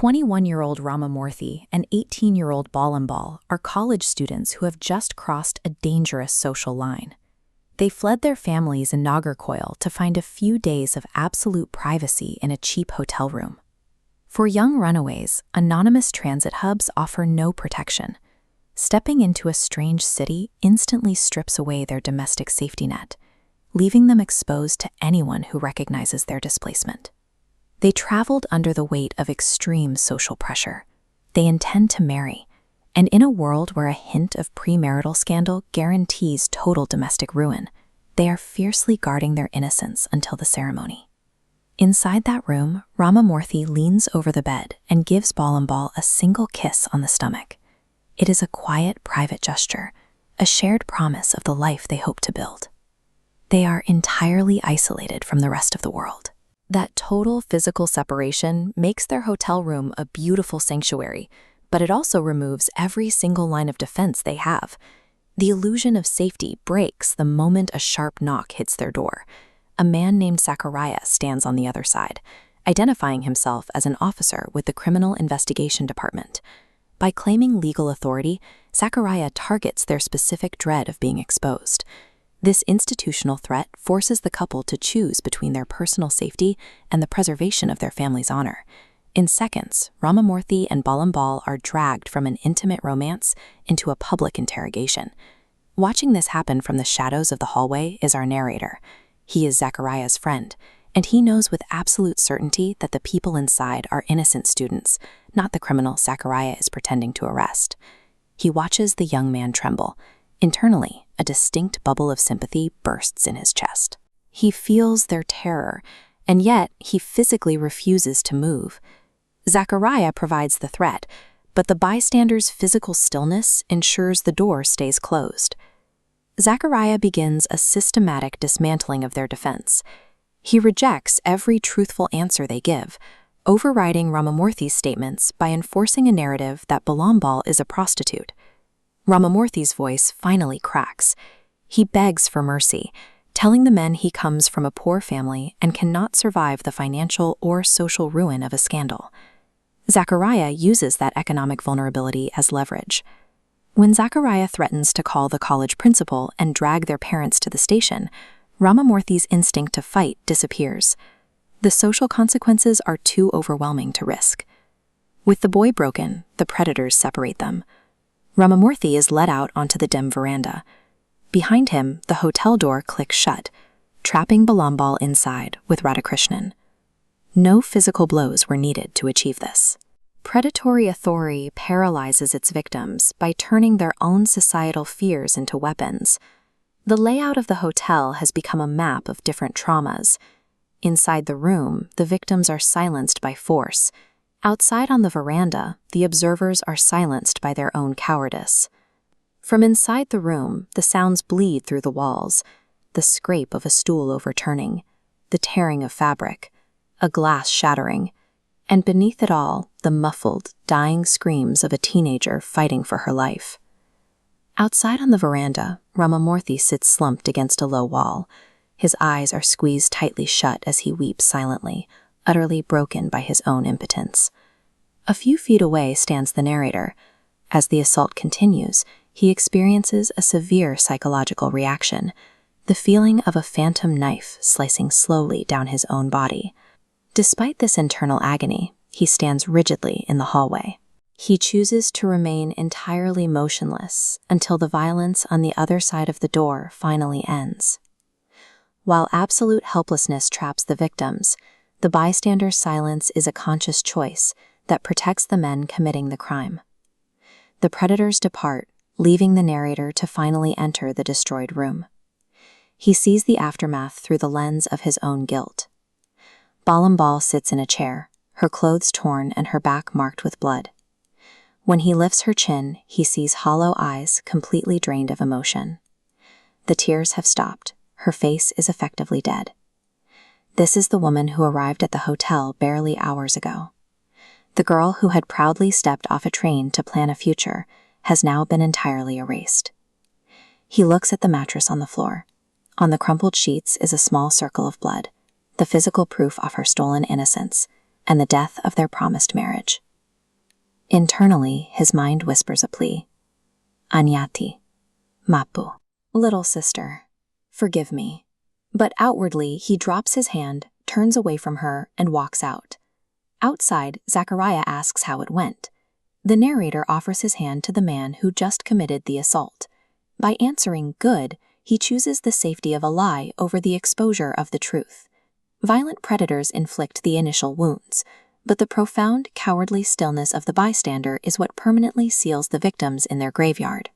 21-year-old Ramamurthy and 18-year-old Balambal are college students who have just crossed a dangerous social line. They fled their families in Nagarkoil to find a few days of absolute privacy in a cheap hotel room. For young runaways, anonymous transit hubs offer no protection. Stepping into a strange city instantly strips away their domestic safety net, leaving them exposed to anyone who recognizes their displacement. They traveled under the weight of extreme social pressure. They intend to marry, and in a world where a hint of premarital scandal guarantees total domestic ruin, they are fiercely guarding their innocence until the ceremony. Inside that room, Ramamurthy leans over the bed and gives Balambal a single kiss on the stomach. It is a quiet, private gesture, a shared promise of the life they hope to build. They are entirely isolated from the rest of the world. That total physical separation makes their hotel room a beautiful sanctuary, but it also removes every single line of defense they have. The illusion of safety breaks the moment a sharp knock hits their door. A man named Sacharia stands on the other side, identifying himself as an officer with the Criminal Investigation Department. By claiming legal authority, Sacharia targets their specific dread of being exposed. This institutional threat forces the couple to choose between their personal safety and the preservation of their family's honor. In seconds, Ramamurthy and Balambal are dragged from an intimate romance into a public interrogation. Watching this happen from the shadows of the hallway is our narrator. He is Zachariah's friend, and he knows with absolute certainty that the people inside are innocent students, not the criminal Sacharia is pretending to arrest. He watches the young man tremble. Internally, a distinct bubble of sympathy bursts in his chest. He feels their terror, and yet he physically refuses to move. Sacharia provides the threat, but the bystander's physical stillness ensures the door stays closed. Sacharia begins a systematic dismantling of their defense. He rejects every truthful answer they give, overriding Ramamurthy's statements by enforcing a narrative that Balambal is a prostitute. Ramamurthy's voice finally cracks. He begs for mercy, telling the men he comes from a poor family and cannot survive the financial or social ruin of a scandal. Sacharia uses that economic vulnerability as leverage. When Sacharia threatens to call the college principal and drag their parents to the station, Ramamurthy's instinct to fight disappears. The social consequences are too overwhelming to risk. With the boy broken, the predators separate them. Ramamurthy is led out onto the dim veranda. Behind him, the hotel door clicks shut, trapping Balambal inside with Radhakrishnan. No physical blows were needed to achieve this. Predatory authority paralyzes its victims by turning their own societal fears into weapons. The layout of the hotel has become a map of different traumas. Inside the room, the victims are silenced by force. Outside on the veranda, the observers are silenced by their own cowardice. From inside the room, the sounds bleed through the walls, the scrape of a stool overturning, the tearing of fabric, a glass shattering, and beneath it all, the muffled, dying screams of a teenager fighting for her life. Outside on the veranda, Ramamurthy sits slumped against a low wall. His eyes are squeezed tightly shut as he weeps silently, utterly broken by his own impotence. A few feet away stands the narrator. As the assault continues, he experiences a severe psychological reaction, the feeling of a phantom knife slicing slowly down his own body. Despite this internal agony, he stands rigidly in the hallway. He chooses to remain entirely motionless until the violence on the other side of the door finally ends. While absolute helplessness traps the victims, the bystander's silence is a conscious choice that protects the men committing the crime. The predators depart, leaving the narrator to finally enter the destroyed room. He sees the aftermath through the lens of his own guilt. Balambal sits in a chair, her clothes torn and her back marked with blood. When he lifts her chin, he sees hollow eyes completely drained of emotion. The tears have stopped. Her face is effectively dead. This is the woman who arrived at the hotel barely hours ago. The girl who had proudly stepped off a train to plan a future has now been entirely erased. He looks at the mattress on the floor. On the crumpled sheets is a small circle of blood, the physical proof of her stolen innocence, and the death of their promised marriage. Internally, his mind whispers a plea. Anyati, mapu, little sister, forgive me. But outwardly, he drops his hand, turns away from her, and walks out. Outside, Sacharia asks how it went. The narrator offers his hand to the man who just committed the assault. By answering good, he chooses the safety of a lie over the exposure of the truth. Violent predators inflict the initial wounds, but the profound, cowardly stillness of the bystander is what permanently seals the victims in their graveyard.